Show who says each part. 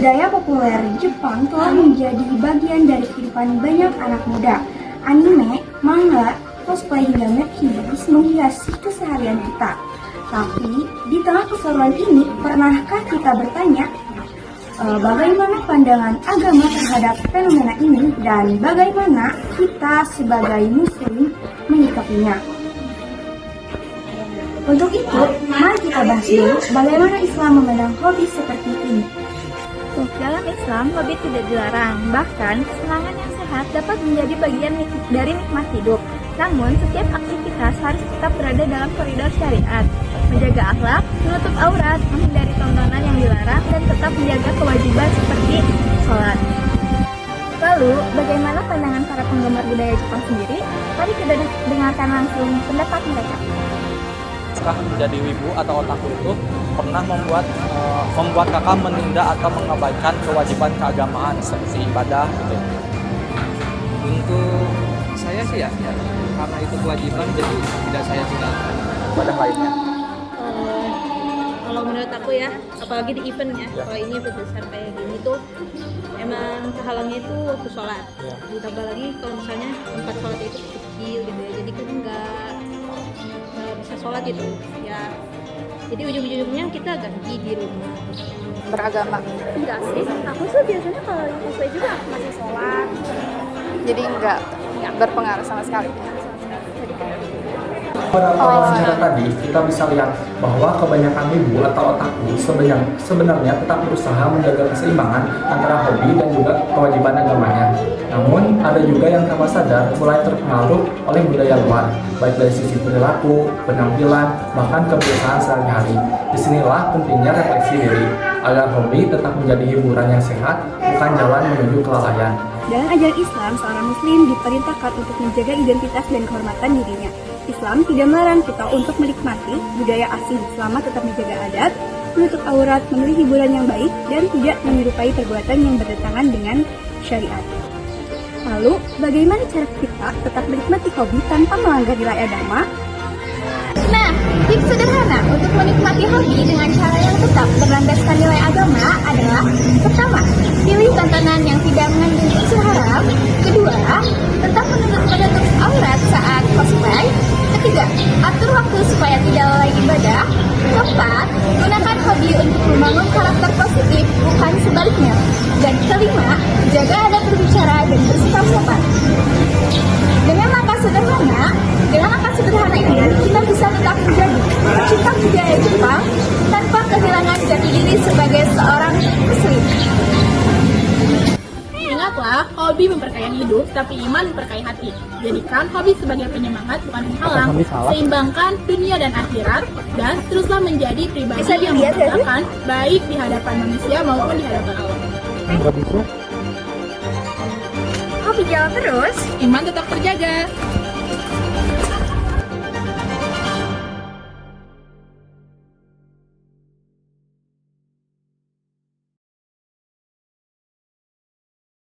Speaker 1: Budaya populer Jepang telah menjadi bagian dari kehidupan banyak anak muda. Anime, manga, cosplay hingga merchandise menghiasi keseharian kita. Tapi, di tengah keseruan ini, pernahkah kita bertanya, bagaimana pandangan agama terhadap fenomena ini dan bagaimana kita sebagai muslim menyikapinya? Untuk itu, mari kita bahas dulu bagaimana Islam memandang hobi seperti ini.
Speaker 2: Dalam Islam, hobi tidak dilarang. Bahkan, kesenangan yang sehat dapat menjadi bagian dari nikmat hidup. Namun, setiap aktivitas harus tetap berada dalam koridor syariat. Menjaga akhlak, menutup aurat, menghindari tontonan yang dilarang, dan tetap menjaga kewajiban seperti sholat. Lalu, bagaimana pandangan para penggemar budaya Jepang sendiri? Mari kita dengarkan langsung pendapat mereka.
Speaker 3: Menjadi wibu atau otaku itu pernah membuat kakak menunda atau mengabaikan kewajiban keagamaan seperti ibadah gitu.
Speaker 4: Untuk saya sih ya, karena itu kewajiban jadi tidak saya tinggalkan
Speaker 3: Ibadah lainnya.
Speaker 5: Kalau menurut aku ya, apalagi di event ya, kalau ini event besar kayak gini tuh emang kehalangnya itu waktu sholat. Ditambah lagi kalau misalnya tempat sholat itu kecil gitu ya, jadi kan nggak bisa sholat itu ya. Jadi ujung-ujungnya kita ganti di rumah.
Speaker 6: Beragama.
Speaker 2: Enggak sih, aku sih biasanya kalau cosplay juga masih sholat.
Speaker 6: Jadi enggak berpengaruh sama sekali.
Speaker 7: Pada wawancara tadi, kita bisa lihat bahwa kebanyakan ibu atau otaku sebenarnya tetap berusaha menjaga keseimbangan antara hobi dan juga kewajiban agamanya. Namun, ada juga yang tanpa sadar mulai terpengaruh oleh budaya luar, baik dari sisi perilaku, penampilan, bahkan kebiasaan sehari-hari. Disinilah pentingnya refleksi diri, agar hobi tetap menjadi hiburan yang sehat, bukan jalan menuju kelalaian.
Speaker 1: Dalam ajaran Islam, seorang muslim diperintahkan untuk menjaga identitas dan kehormatan dirinya. Islam tidak melarang kita untuk menikmati budaya asing selama tetap menjaga adat, menutup aurat, memilih hiburan yang baik, dan tidak menyerupai perbuatan yang bertentangan dengan syariat. Lalu, bagaimana cara kita tetap menikmati hobi tanpa melanggar nilai agama?
Speaker 2: Nah, tips sederhana untuk menikmati hobi dengan cara yang tetap berlandaskan nilai agama adalah: pertama, pilih tontonan yang tidak mengandung unsur haram. Kedua, tetap menutup aurat saat cosplay. Ketiga, atur waktu supaya tidak lalai ibadah. Keempat, gunakan hobi untuk membangun karakter positif, bukan sebaliknya. Dan kelima, jaga adab berbicara dan bersikap sopan. Dengan langkah sederhana ini, kita bisa tetap menjadi pecinta budaya Jepang tanpa kehilangan jati diri sebagai seorang muslim.
Speaker 8: Ingatlah, hobi memperkaya hidup, tapi iman memperkaya hati. Jadikan hobi sebagai penyemangat, bukan penghalang. Seimbangkan dunia dan akhirat, dan teruslah menjadi pribadi yang membanggakan, baik di hadapan manusia maupun di hadapan Allah.
Speaker 1: Hobi jalan terus,
Speaker 8: Iman tetap terjaga.